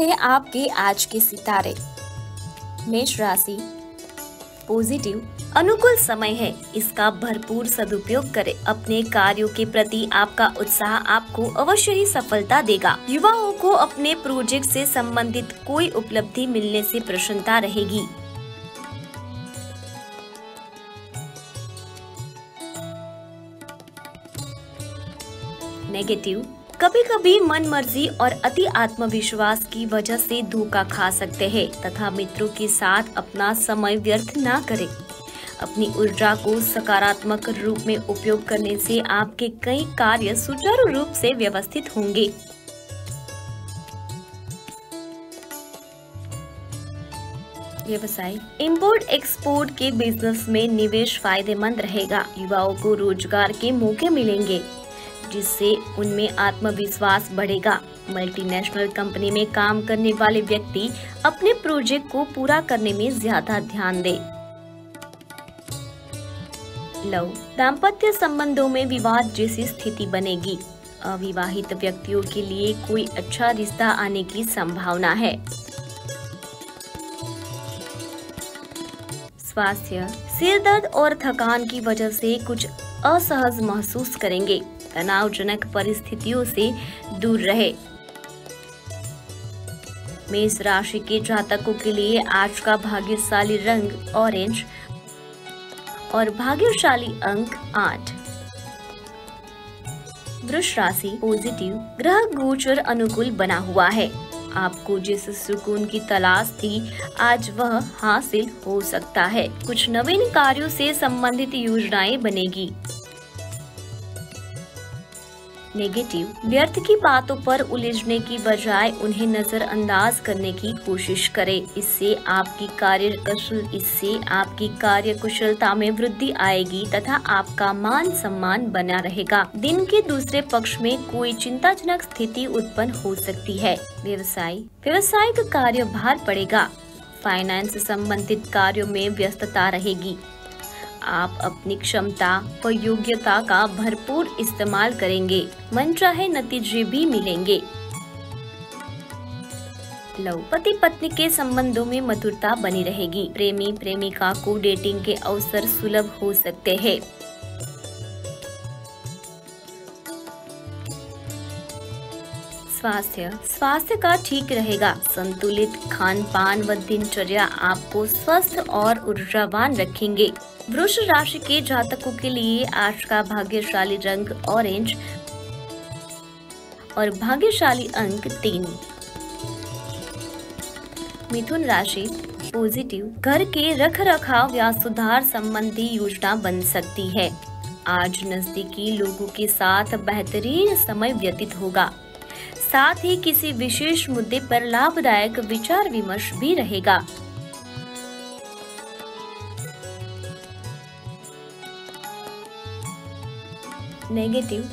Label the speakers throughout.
Speaker 1: हैं आपके आज के सितारे। मेष राशि, पॉजिटिव, अनुकूल समय है, इसका भरपूर सदुपयोग करें। अपने कार्यों के प्रति आपका उत्साह आपको अवश्य ही सफलता देगा। युवाओं को अपने प्रोजेक्ट से संबंधित कोई उपलब्धि मिलने से प्रसन्नता रहेगी। नेगेटिव, कभी कभी मन मर्जी और अति आत्मविश्वास की वजह से धोखा खा सकते हैं तथा मित्रों के साथ अपना समय व्यर्थ ना करें। अपनी ऊर्जा को सकारात्मक रूप में उपयोग करने से आपके कई कार्य सुचारू रूप से व्यवस्थित होंगे। व्यवसाय, इंपोर्ट एक्सपोर्ट के बिजनेस में निवेश फायदेमंद रहेगा। युवाओं को रोजगार के मौके मिलेंगे जिससे उनमें आत्मविश्वास बढ़ेगा। मल्टीनेशनल कंपनी में काम करने वाले व्यक्ति अपने प्रोजेक्ट को पूरा करने में ज्यादा ध्यान दें। लव, दाम्पत्य संबंधों में विवाद जैसी स्थिति बनेगी। अविवाहित व्यक्तियों के लिए कोई अच्छा रिश्ता आने की संभावना है। स्वास्थ्य, सिर दर्द और थकान की वजह से कुछ असहज महसूस करेंगे। तनावजनक परिस्थितियों से दूर रहे। मेष राशि के जातकों के लिए आज का भाग्यशाली रंग ऑरेंज और भाग्यशाली अंक 8। वृष राशि, पॉजिटिव, ग्रह गोचर अनुकूल बना हुआ है। आपको जिस सुकून की तलाश थी आज वह हासिल हो सकता है। कुछ नवीन कार्यों से संबंधित योजनाएं बनेगी। नेगेटिव, व्यर्थ की बातों पर उलझने की बजाय उन्हें नजरअंदाज करने की कोशिश करें। इससे आपकी कार्यकुशलता में वृद्धि आएगी तथा आपका मान सम्मान बना रहेगा। दिन के दूसरे पक्ष में कोई चिंताजनक स्थिति उत्पन्न हो सकती है। व्यवसायिक कार्य भार पड़ेगा। फाइनेंस संबंधित कार्यों में व्यस्तता रहेगी। आप अपनी क्षमता व योग्यता का भरपूर इस्तेमाल करेंगे। मनचाहे नतीजे भी मिलेंगे। लव, पति पत्नी के संबंधों में मधुरता बनी रहेगी। प्रेमी प्रेमिका को डेटिंग के अवसर सुलभ हो सकते हैं। स्वास्थ्य का ठीक रहेगा। संतुलित खान पान व दिनचर्या आपको स्वस्थ और ऊर्जावान रखेंगे। वृष राशि के जातकों के लिए आज का भाग्यशाली रंग ऑरेंज और भाग्यशाली अंक 3। मिथुन राशि, पॉजिटिव, घर के रख रखाव या सुधार संबंधी योजना बन सकती है। आज नजदीकी लोगों के साथ बेहतरीन समय व्यतीत होगा। साथ ही किसी विशेष मुद्दे पर लाभदायक विचार विमर्श भी रहेगा। नेगेटिव,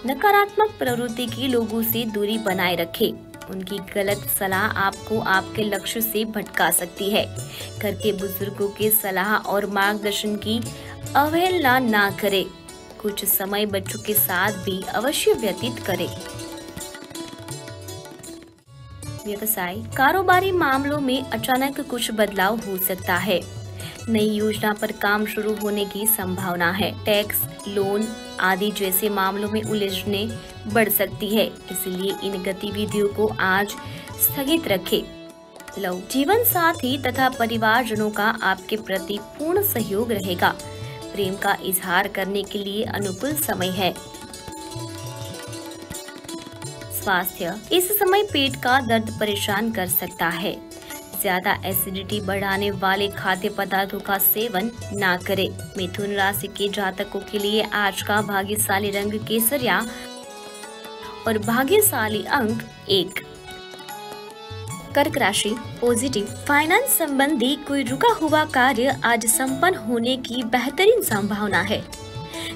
Speaker 1: नकारात्मक प्रवृत्ति के लोगों से दूरी बनाए रखें। उनकी गलत सलाह आपको आपके लक्ष्य से भटका सकती है। घर के बुजुर्गों के सलाह और मार्गदर्शन की अवहेलना ना करें। कुछ समय बच्चों के साथ भी अवश्य व्यतीत करें। व्यवसाय, कारोबारी मामलों में अचानक कुछ बदलाव हो सकता है। नई योजना पर काम शुरू होने की संभावना है। टैक्स, लोन आदि जैसे मामलों में उलझने बढ़ सकती है, इसलिए इन गतिविधियों को आज स्थगित रखें। लव, जीवन साथी तथा परिवारजनों का आपके प्रति पूर्ण सहयोग रहेगा। प्रेम का इजहार करने के लिए अनुकूल समय है। स्वास्थ्य, इस समय पेट का दर्द परेशान कर सकता है। ज्यादा एसिडिटी बढ़ाने वाले खाद्य पदार्थों का सेवन ना करें। मिथुन राशि के जातकों के लिए आज का भाग्यशाली रंग केसरिया और भाग्यशाली अंक 1। कर्क राशि, पॉजिटिव, फाइनेंस संबंधी कोई रुका हुआ कार्य आज संपन्न होने की बेहतरीन संभावना है।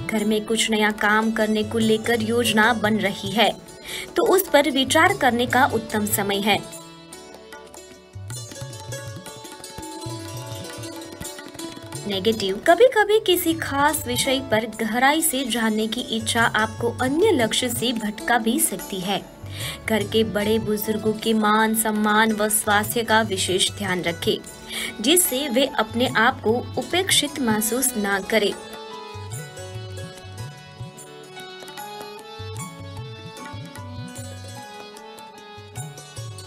Speaker 1: घर में कुछ नया काम करने को लेकर योजना बन रही है तो उस पर विचार करने का उत्तम समय है। नेगेटिव, कभी कभी किसी खास विषय पर गहराई से जानने की इच्छा आपको अन्य लक्ष्य से भटका भी सकती है। घर के बड़े बुजुर्गों के मान सम्मान व स्वास्थ्य का विशेष ध्यान रखें, जिससे वे अपने आप को उपेक्षित महसूस न करें।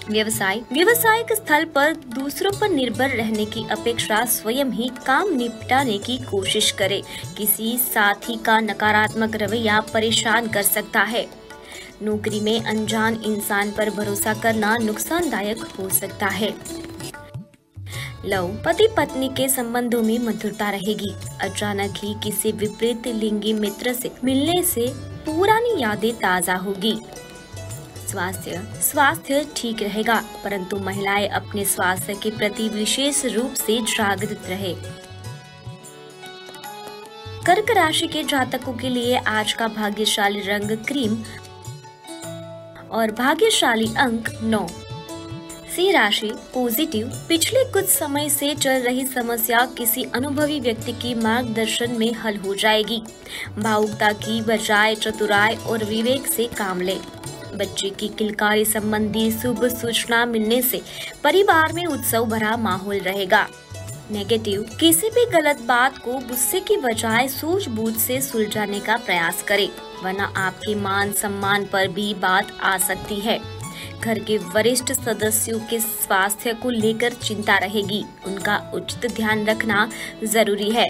Speaker 1: व्यावसायिक स्थल पर दूसरों पर निर्भर रहने की अपेक्षा स्वयं ही काम निपटाने की कोशिश करें। किसी साथी का नकारात्मक रवैया परेशान कर सकता है। नौकरी में अनजान इंसान पर भरोसा करना नुकसानदायक हो सकता है। लव, पति पत्नी के संबंधों में मधुरता रहेगी। अचानक ही किसी विपरीत लिंगी मित्र से मिलने से पुरानी यादें ताजा होगी। स्वास्थ्य ठीक रहेगा, परंतु महिलाएं अपने स्वास्थ्य के प्रति विशेष रूप से जागरूक रहे। कर्क राशि के जातकों के लिए आज का भाग्यशाली रंग क्रीम और भाग्यशाली अंक 9। सिंह राशि पॉजिटिव, पिछले कुछ समय से चल रही समस्या किसी अनुभवी व्यक्ति की मार्गदर्शन में हल हो जाएगी। भावुकता की बजाय चतुराई और विवेक से काम ले। बच्चे की किलकारी संबंधी शुभ सूचना मिलने से परिवार में उत्सव भरा माहौल रहेगा। नेगेटिव, किसी भी गलत बात को गुस्से की बजाय सूझबूझ से सुलझाने का प्रयास करें, वरना आपके मान सम्मान पर भी बात आ सकती है। घर के वरिष्ठ सदस्यों के स्वास्थ्य को लेकर चिंता रहेगी, उनका उचित ध्यान रखना जरूरी है।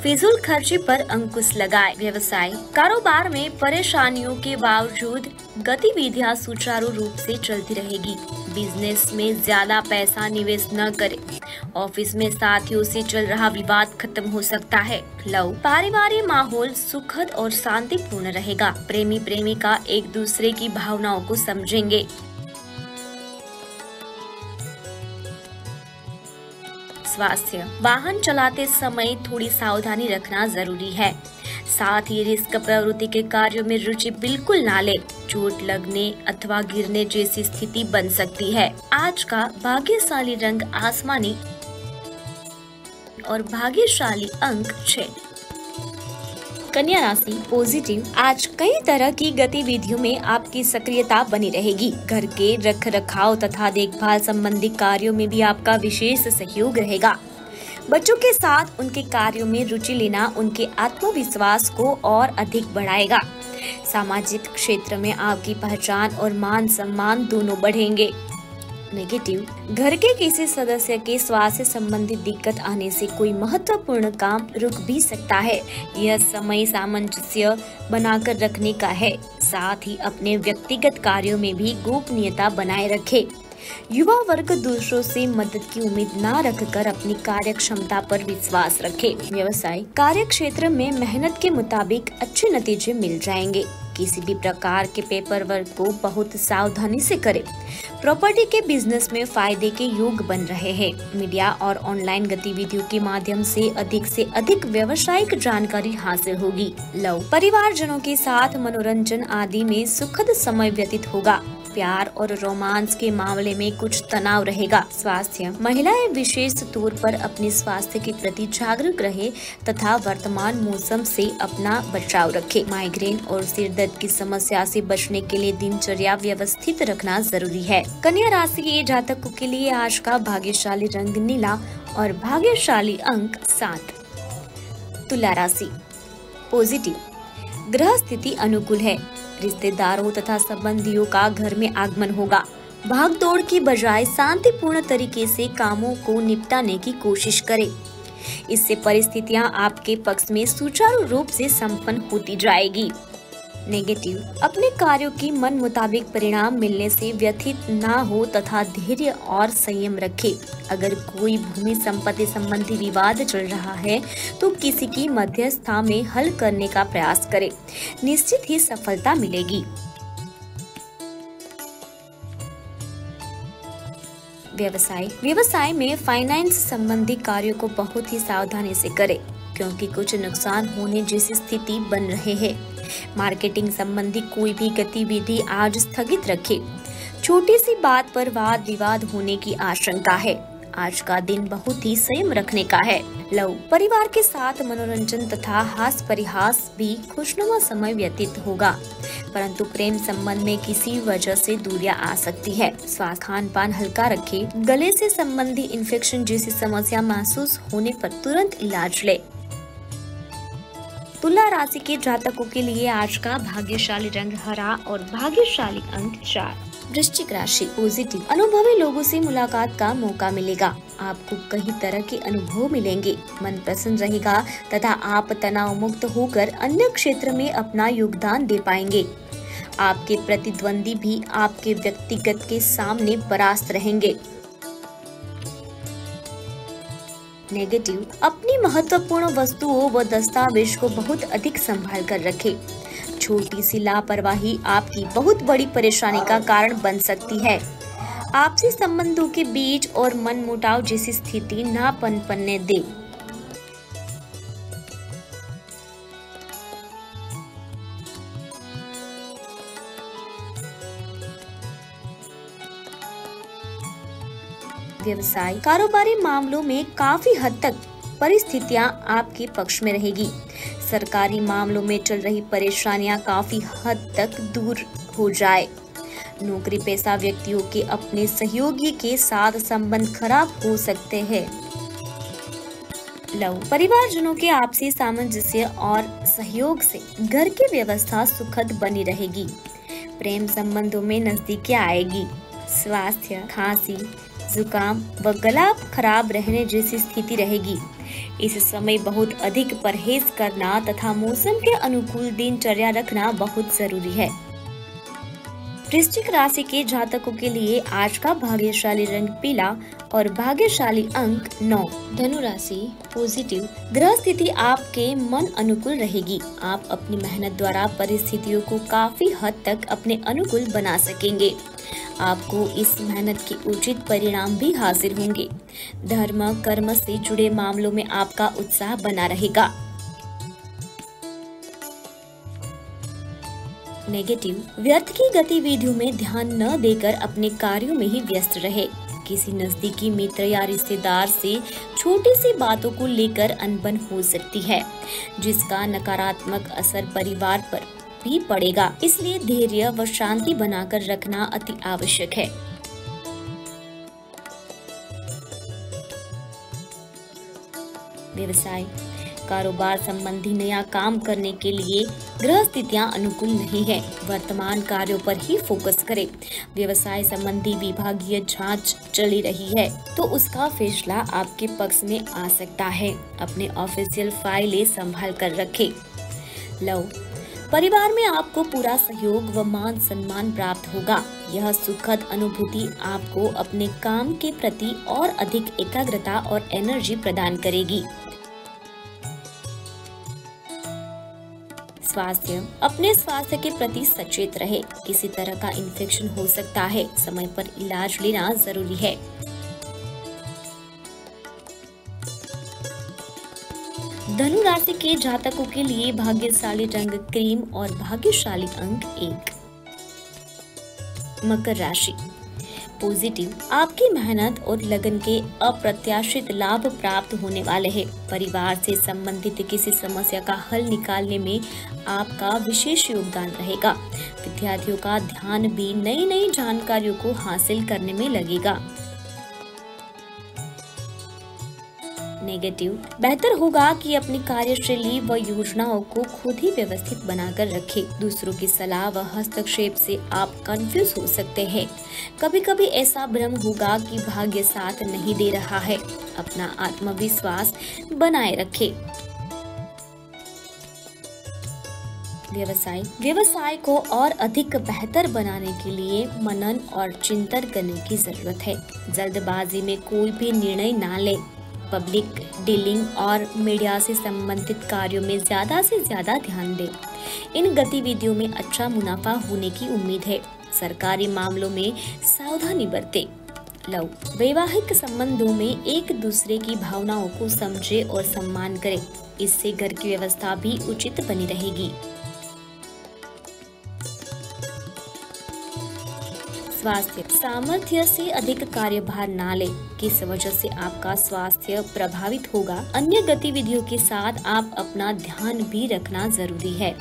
Speaker 1: फिजूल खर्ची पर अंकुश लगाए। व्यवसाय, कारोबार में परेशानियों के बावजूद गतिविधियां सुचारू रूप से चलती रहेगी। बिजनेस में ज्यादा पैसा निवेश न करें। ऑफिस में साथियों से चल रहा विवाद खत्म हो सकता है। लव, पारिवारिक माहौल सुखद और शांतिपूर्ण रहेगा। प्रेमी प्रेमिका एक दूसरे की भावनाओं को समझेंगे। स्वास्थ्य, वाहन चलाते समय थोड़ी सावधानी रखना जरूरी है। साथ ही रिस्क प्रवृत्ति के कार्यों में रुचि बिल्कुल ना ले। चोट लगने अथवा गिरने जैसी स्थिति बन सकती है। आज का भाग्यशाली रंग आसमानी और भाग्यशाली अंक 6। कन्या राशि पॉजिटिव, आज कई तरह की गतिविधियों में आपकी सक्रियता बनी रहेगी। घर के रख रखाव तथा देखभाल संबंधी कार्यों में भी आपका विशेष सहयोग रहेगा। बच्चों के साथ उनके कार्यों में रुचि लेना उनके आत्मविश्वास को और अधिक बढ़ाएगा। सामाजिक क्षेत्र में आपकी पहचान और मान सम्मान दोनों बढ़ेंगे। नेगेटिव, घर के किसी सदस्य के स्वास्थ्य संबंधी दिक्कत आने से कोई महत्वपूर्ण काम रुक भी सकता है। यह समय सामंजस्य बनाकर रखने का है। साथ ही अपने व्यक्तिगत कार्यों में भी गोपनीयता बनाए रखें। युवा वर्ग दूसरों से मदद की उम्मीद न रखकर अपनी कार्य क्षमता पर विश्वास रखे। व्यवसाय, कार्य क्षेत्र में मेहनत के मुताबिक अच्छे नतीजे मिल जाएंगे। किसी भी प्रकार के पेपर वर्क को बहुत सावधानी से करें। प्रॉपर्टी के बिजनेस में फायदे के योग बन रहे हैं। मीडिया और ऑनलाइन गतिविधियों के माध्यम से अधिक व्यावसायिक जानकारी हासिल होगी। लव, परिवारजनों के साथ मनोरंजन आदि में सुखद समय व्यतीत होगा। प्यार और रोमांस के मामले में कुछ तनाव रहेगा। स्वास्थ्य, महिलाएं विशेष तौर पर अपने स्वास्थ्य के प्रति जागरूक रहे तथा वर्तमान मौसम से अपना बचाव रखे। माइग्रेन और सिर दर्द की समस्या से बचने के लिए दिनचर्या व्यवस्थित रखना जरूरी है। कन्या राशि के जातकों के लिए आज का भाग्यशाली रंग नीला और भाग्यशाली अंक 7। तुला राशि पॉजिटिव, ग्रह स्थिति अनुकूल है। रिश्तेदारों तथा संबंधियों का घर में आगमन होगा। भागदौड़ की बजाय शांतिपूर्ण तरीके से कामों को निपटाने की कोशिश करें। इससे परिस्थितियां आपके पक्ष में सुचारू रूप से संपन्न होती जाएगी। नेगेटिव, अपने कार्यों की मन मुताबिक परिणाम मिलने से व्यथित ना हो तथा धैर्य और संयम रखें। अगर कोई भूमि संपत्ति संबंधी विवाद चल रहा है तो किसी की मध्यस्थता में हल करने का प्रयास करें। निश्चित ही सफलता मिलेगी। व्यवसाय में फाइनेंस संबंधी कार्यों को बहुत ही सावधानी से करें, क्योंकि कुछ नुकसान होने जैसी स्थिति बन रहे हैं। मार्केटिंग संबंधी कोई भी गतिविधि आज स्थगित रखें। छोटी सी बात पर वाद विवाद होने की आशंका है। आज का दिन बहुत ही संयम रखने का है। लव, परिवार के साथ मनोरंजन तथा हास्य परिहास भी खुशनुमा समय व्यतीत होगा, परंतु प्रेम संबंध में किसी वजह से दूरियां आ सकती है। स्वास्थ्य, खान पान हल्का रखें। गले से संबंधी इन्फेक्शन जैसी समस्या महसूस होने पर तुरंत इलाज ले। तुला राशि के जातकों के लिए आज का भाग्यशाली रंग हरा और भाग्यशाली अंक 4। वृश्चिक राशि, पॉजिटिव, अनुभवी लोगों से मुलाकात का मौका मिलेगा। आपको कई तरह के अनुभव मिलेंगे, मन प्रसन्न रहेगा तथा आप तनाव मुक्त होकर अन्य क्षेत्र में अपना योगदान दे पाएंगे। आपके प्रतिद्वंदी भी आपके व्यक्तिगत के सामने परास्त रहेंगे। नेगेटिव, अपनी महत्वपूर्ण वस्तुओं व दस्तावेज को बहुत अधिक संभाल कर रखें। छोटी सी लापरवाही आपकी बहुत बड़ी परेशानी का कारण बन सकती है। आपसी संबंधों के बीच और मनमुटाव जैसी स्थिति ना पनपने दे। व्यवसाय, कारोबारी मामलों में काफी हद तक परिस्थितियां आपके पक्ष में रहेगी। सरकारी मामलों में चल रही परेशानियां काफी हद तक दूर हो जाए। नौकरी पेशा व्यक्तियों के अपने सहयोगी के साथ संबंध खराब हो सकते हैं। लव, परिवारजनों के आपसी सामंजस्य और सहयोग से घर की व्यवस्था सुखद बनी रहेगी। प्रेम संबंधों में नजदीकी आएगी। स्वास्थ्य, खांसी, जुकाम व गला खराब रहने जैसी स्थिति रहेगी। इस समय बहुत अधिक परहेज करना तथा मौसम के अनुकूल दिनचर्या रखना बहुत जरूरी है। वृश्चिक राशि के जातकों के लिए आज का भाग्यशाली रंग पीला और भाग्यशाली अंक 9। धनु राशि, पॉजिटिव, ग्रह स्थिति आपके मन अनुकूल रहेगी। आप अपनी मेहनत द्वारा परिस्थितियों को काफी हद तक अपने अनुकूल बना सकेंगे। आपको इस मेहनत के उचित परिणाम भी हासिल होंगे। धर्म कर्म से जुड़े मामलों में आपका उत्साह बना रहेगा। नेगेटिव, व्यर्थ की गतिविधियों में ध्यान न देकर अपने कार्यों में ही व्यस्त रहे। किसी नजदीकी मित्र या रिश्तेदार से छोटी सी बातों को लेकर अनबन हो सकती है, जिसका नकारात्मक असर परिवार पर भी पड़ेगा। इसलिए धैर्य व शांति बनाकर रखना अति आवश्यक है। व्यवसाय, कारोबार संबंधी नया काम करने के लिए ग्रह स्थितियां अनुकूल नहीं है। वर्तमान कार्यों पर ही फोकस करें। व्यवसाय संबंधी विभागीय जांच चली रही है तो उसका फैसला आपके पक्ष में आ सकता है। अपने ऑफिशियल फाइलें संभाल कर रखें। लव, परिवार में आपको पूरा सहयोग व मान सम्मान प्राप्त होगा। यह सुखद अनुभूति आपको अपने काम के प्रति और अधिक एकाग्रता और एनर्जी प्रदान करेगी। स्वास्थ्य, अपने स्वास्थ्य के प्रति सचेत रहे। किसी तरह का इन्फेक्शन हो सकता है, समय पर इलाज लेना जरूरी है। धनु राशि के जातकों के लिए भाग्यशाली रंग क्रीम और भाग्यशाली अंक 1। मकर राशि, पॉजिटिव, आपकी मेहनत और लगन के अप्रत्याशित लाभ प्राप्त होने वाले हैं। परिवार से संबंधित किसी समस्या का हल निकालने में आपका विशेष योगदान रहेगा। विद्यार्थियों का ध्यान भी नई नई जानकारियों को हासिल करने में लगेगा। नेगेटिव, बेहतर होगा कि अपनी कार्यशैली व योजनाओं को खुद ही व्यवस्थित बनाकर रखें। दूसरों की सलाह व हस्तक्षेप से आप कंफ्यूज हो सकते हैं। कभी कभी ऐसा भ्रम होगा कि भाग्य साथ नहीं दे रहा है। अपना आत्मविश्वास बनाए रखें। व्यवसाय को और अधिक बेहतर बनाने के लिए मनन और चिंतन करने की जरूरत है। जल्दबाजी में कोई भी निर्णय ना लें। पब्लिक डीलिंग और मीडिया से संबंधित कार्यों में ज्यादा से ज्यादा ध्यान दें। इन गतिविधियों में अच्छा मुनाफा होने की उम्मीद है। सरकारी मामलों में सावधानी बरतें। लव, वैवाहिक संबंधों में एक दूसरे की भावनाओं को समझें और सम्मान करें। इससे घर की व्यवस्था भी उचित बनी रहेगी। स्वास्थ्य, सामर्थ्य से अधिक कार्यभार ना ले, किस वजह से आपका स्वास्थ्य प्रभावित होगा। अन्य गतिविधियों के साथ आप अपना ध्यान भी रखना जरूरी है।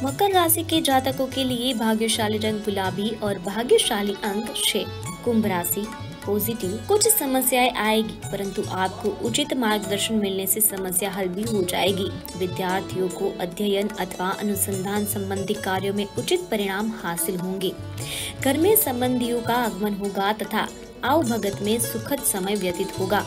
Speaker 1: मकर राशि के जातकों के लिए भाग्यशाली रंग गुलाबी और भाग्यशाली अंक 6। कुंभ राशि, पॉजिटिव, कुछ समस्याएं आएगी परंतु आपको उचित मार्गदर्शन मिलने से समस्या हल भी हो जाएगी। विद्यार्थियों को अध्ययन अथवा अनुसंधान संबंधी कार्यों में उचित परिणाम हासिल होंगे। घर में संबंधियों का आगमन होगा तथा आवभगत में सुखद समय व्यतीत होगा।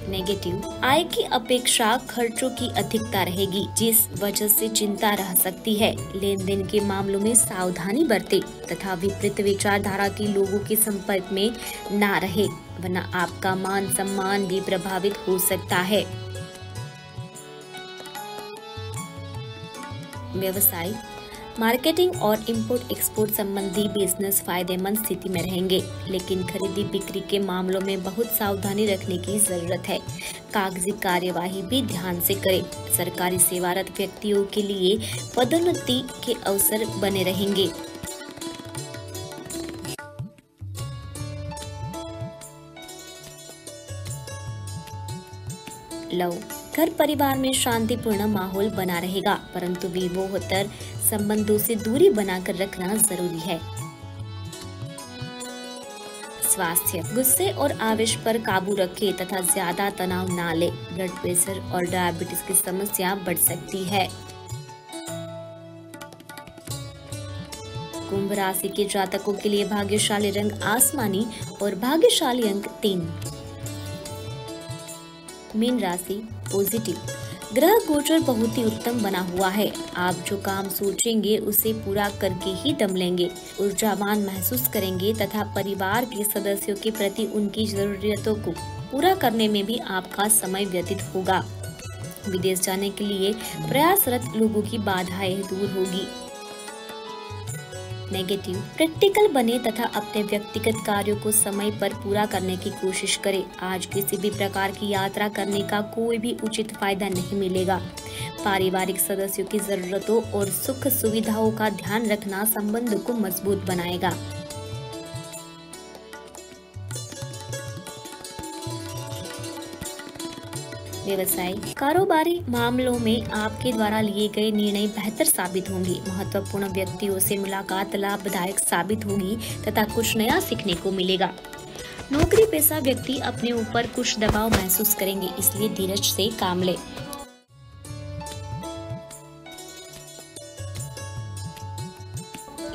Speaker 1: नेगेटिव, आय की अपेक्षा खर्चों की अधिकता रहेगी जिस वजह से चिंता रह सकती है। लेन देन के मामलों में सावधानी बरतें तथा विपरीत विचारधारा के लोगों के संपर्क में ना रहे, वरना आपका मान सम्मान भी प्रभावित हो सकता है। व्यवसाय, मार्केटिंग और इंपोर्ट एक्सपोर्ट संबंधी बिजनेस फायदेमंद स्थिति में रहेंगे, लेकिन खरीदी बिक्री के मामलों में बहुत सावधानी रखने की जरूरत है। कागजी कार्यवाही भी ध्यान से करें। सरकारी सेवारत व्यक्तियों के लिए पदोन्नति के अवसर बने रहेंगे। लव, घर परिवार में शांतिपूर्ण माहौल बना रहेगा परंतु विवाहोत्तर संबंधों से दूरी बनाकर रखना जरूरी है। स्वास्थ्य, गुस्से और आवेश पर काबू रखें तथा ज्यादा तनाव ना ले। ब्लड प्रेशर और डायबिटीज की समस्या बढ़ सकती है। कुंभ राशि के जातकों के लिए भाग्यशाली रंग आसमानी और भाग्यशाली अंक 3। मीन राशि, पॉजिटिव, ग्रह गोचर बहुत ही उत्तम बना हुआ है। आप जो काम सोचेंगे उसे पूरा करके ही दम लेंगे। ऊर्जावान महसूस करेंगे तथा परिवार के सदस्यों के प्रति उनकी जरूरतों को पूरा करने में भी आपका समय व्यतीत होगा। विदेश जाने के लिए प्रयासरत लोगों की बाधाएं दूर होगी। नेगेटिव, प्रैक्टिकल बने तथा अपने व्यक्तिगत कार्यों को समय पर पूरा करने की कोशिश करें। आज किसी भी प्रकार की यात्रा करने का कोई भी उचित फायदा नहीं मिलेगा। पारिवारिक सदस्यों की जरूरतों और सुख सुविधाओं का ध्यान रखना संबंध को मजबूत बनाएगा। व्यवसाय, कारोबारी मामलों में आपके द्वारा लिए गए निर्णय बेहतर साबित होंगे। महत्वपूर्ण व्यक्तियों से मुलाकात लाभदायक साबित होगी तथा कुछ नया सीखने को मिलेगा। नौकरी पेशा व्यक्ति अपने ऊपर कुछ दबाव महसूस करेंगे, इसलिए धीरज से काम लें।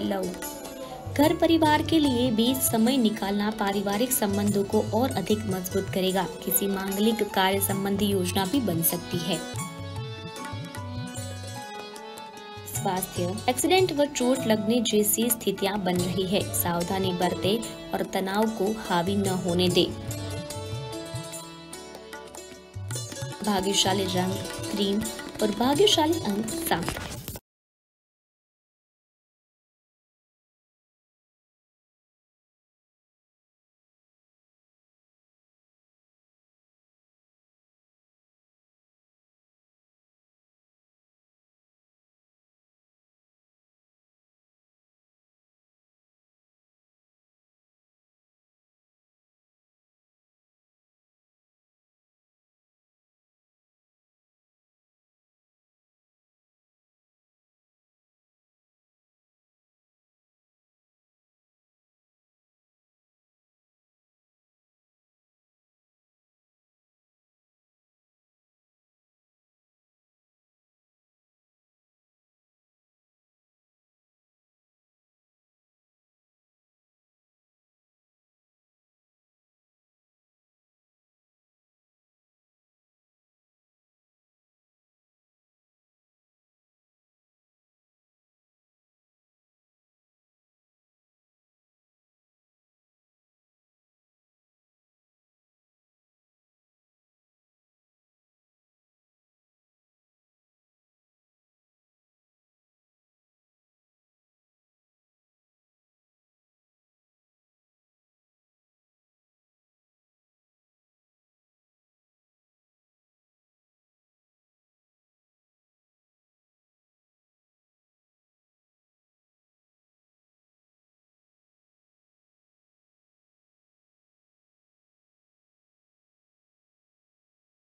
Speaker 1: लव, घर परिवार के लिए भी समय निकालना पारिवारिक संबंधों को और अधिक मजबूत करेगा। किसी मांगलिक कार्य संबंधी योजना भी बन सकती है। स्वास्थ्य, एक्सीडेंट व चोट लगने जैसी स्थितियां बन रही है। सावधानी बरतें और तनाव को हावी न होने दें। भाग्यशाली रंग क्रीम और भाग्यशाली अंक 7।